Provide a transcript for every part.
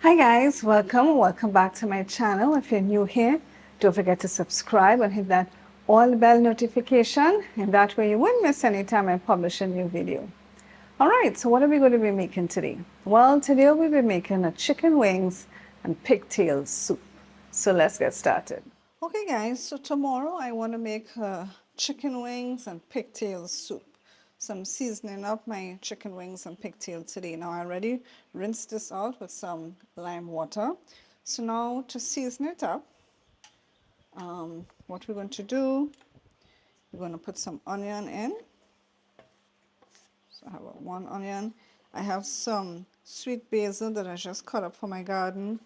Hi guys, welcome back to my channel. If you're new here, don't forget to subscribe and hit that all bell notification, and that way you won't miss any time I publish a new video. Alright, so what are we going to be making today? Well, today we'll be making a chicken wings and pigtail soup. So let's get started. Okay guys, so tomorrow I want to make chicken wings and pigtail soup. So I'm seasoning up my chicken wings and pigtail today. Now I already rinsed this out with some lime water. So now to season it up, what we're going to do, we're going to put some onion in. So I have one onion. I have some sweet basil that I just cut up from my garden.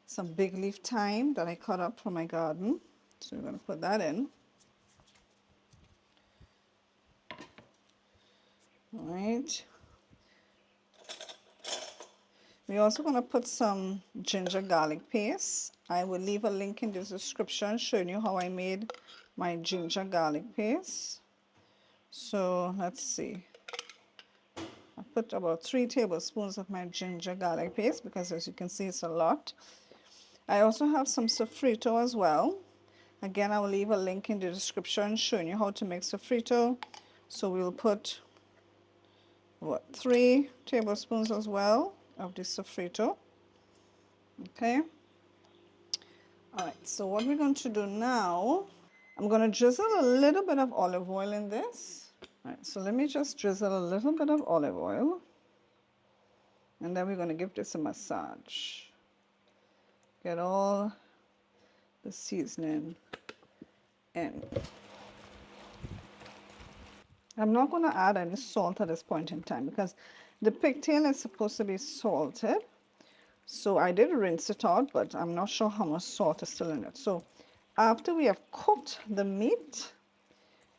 Some big leaf thyme that I cut up from my garden. So we're going to put that in. All right. We're also going to put some ginger garlic paste. I will leave a link in the description showing you how I made my ginger garlic paste. So let's see. I put about 3 tablespoons of my ginger garlic paste because as you can see it's a lot. I also have some sofrito as well. Again, I will leave a link in the description showing you how to make sofrito. So we'll put 3 tablespoons as well of this sofrito. Okay. All right, so what we're going to do now, I'm going to drizzle a little bit of olive oil in this. All right, so let me just drizzle a little bit of olive oil. And then we're going to give this a massage. Get all the seasoning in. I'm not going to add any salt at this point in time because the pigtail is supposed to be salted. So I did rinse it out, but I'm not sure how much salt is still in it. So after we have cooked the meat,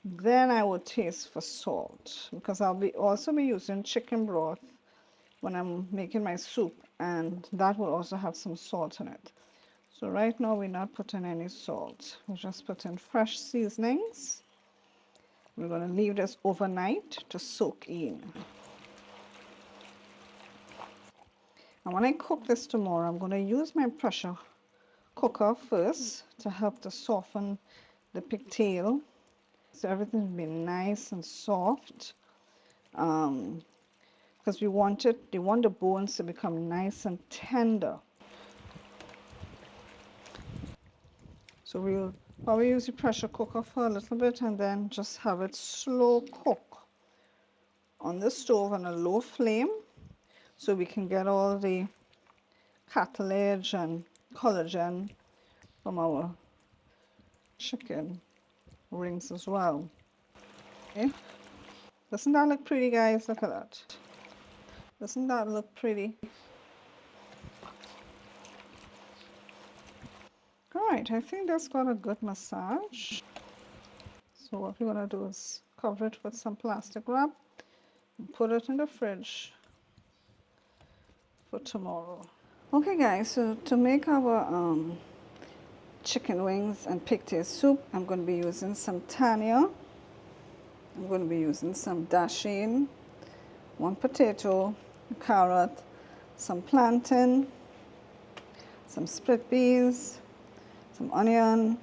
then I will taste for salt because I'll also be using chicken broth when I'm making my soup, and that will also have some salt in it. So right now we're not putting any salt. We're just putting fresh seasonings. We're going to leave this overnight to soak in. And when I cook this tomorrow, I'm going to use my pressure cooker first to help to soften the pigtail. So everything will be nice and soft. Because we want the bones to become nice and tender. So we'll probably use the pressure cooker for a little bit and then just have it slow cook on the stove on a low flame so we can get all the cartilage and collagen from our chicken wings as well. Okay. Doesn't that look pretty, guys? Look at that. Doesn't that look pretty? Alright, I think that's got a good massage. So what we're going to do is cover it with some plastic wrap and put it in the fridge for tomorrow. Okay guys, so to make our chicken wings and pigtail soup, I'm going to be using some tanya. I'm going to be using some dasheen, 1 potato, a carrot, some plantain, some split peas, some onion,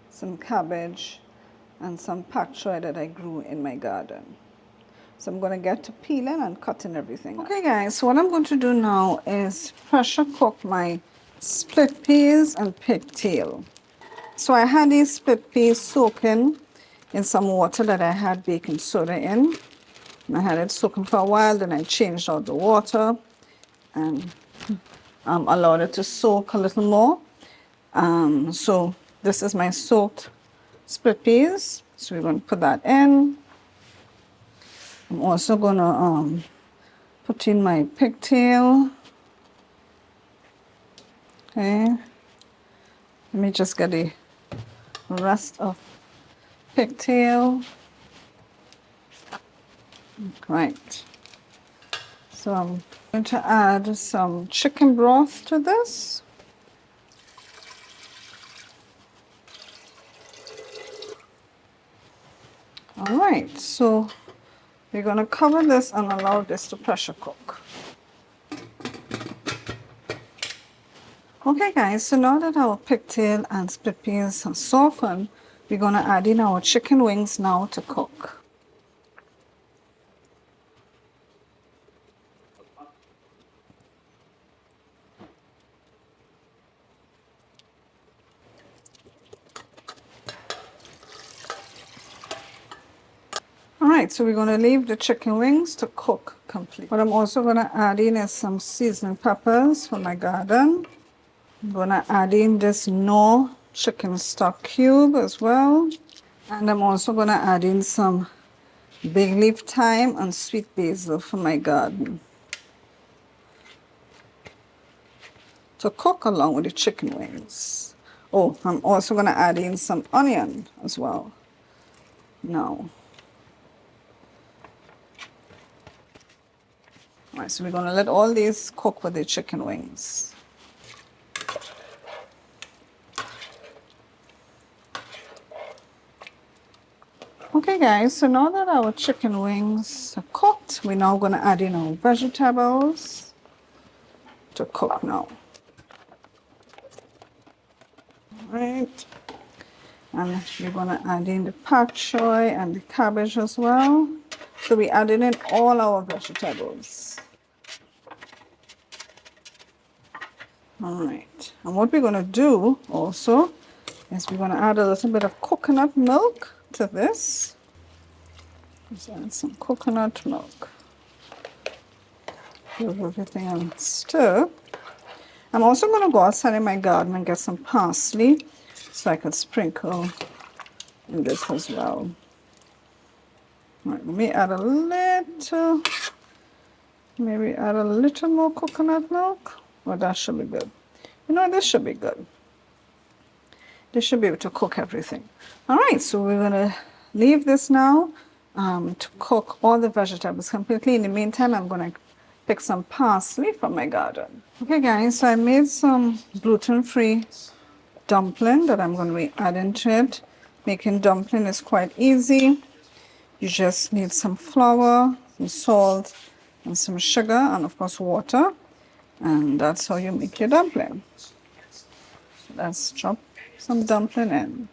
some cabbage, and some pak choy that I grew in my garden. So I'm going to get to peeling and cutting everything. Okay guys, so what I'm going to do now is pressure cook my split peas and pigtail. So I had these split peas soaking in some water that I had baking soda in. And I had it soaking for a while, then I changed out the water and allowed it to soak a little more. So this is my soaked split peas. So we're going to put that in. I'm also going to put in my pigtail. Okay. Let me just get the rest of pigtail. Right. So I'm going to add some chicken broth to this. All right, so we're going to cover this and allow this to pressure cook. Okay guys, so now that our pigtail and split peas are softened, we're going to add in our chicken wings now to cook. Alright, so we're going to leave the chicken wings to cook completely. What I'm also going to add in is some seasoning peppers from my garden. I'm going to add in this Knorr chicken stock cube as well. And I'm also going to add in some bay leaf thyme and sweet basil from my garden to cook along with the chicken wings. Oh, I'm also going to add in some onion as well now. Alright, so we're going to let all these cook with the chicken wings. Okay guys, so now that our chicken wings are cooked, we're now going to add in our vegetables to cook now. Alright, and we're going to add in the pak choy and the cabbage as well. So we're adding in all our vegetables. Alright, and what we're going to do also is we're going to add a little bit of coconut milk to this. Let's add some coconut milk. Give everything and stir. I'm also going to go outside in my garden and get some parsley so I could sprinkle in this as well. Alright, let me add a little, maybe add a little more coconut milk. Well, that should be good. You know, this should be good. This should be able to cook everything. Alright, so we're going to leave this now to cook all the vegetables completely. In the meantime, I'm going to pick some parsley from my garden. Okay guys, so I made some gluten-free dumpling that I'm going to be adding to it. Making dumpling is quite easy. You just need some flour, some salt, and some sugar, and of course water. And that's how you make your dumpling. So let's drop some dumpling in.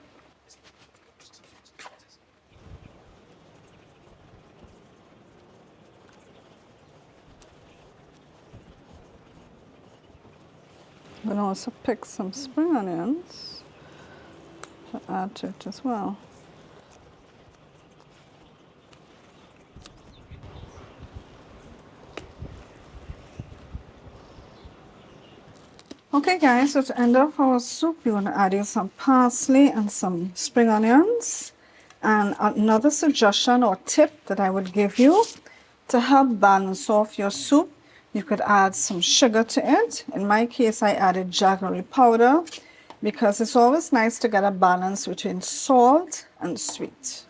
I'm going to also pick some spring onions to add to it as well. Okay guys, so to end off our soup, we're going to add in some parsley and some spring onions. And another suggestion or tip that I would give you to help balance off your soup, you could add some sugar to it. In my case, I added jaggery powder because it's always nice to get a balance between salt and sweet.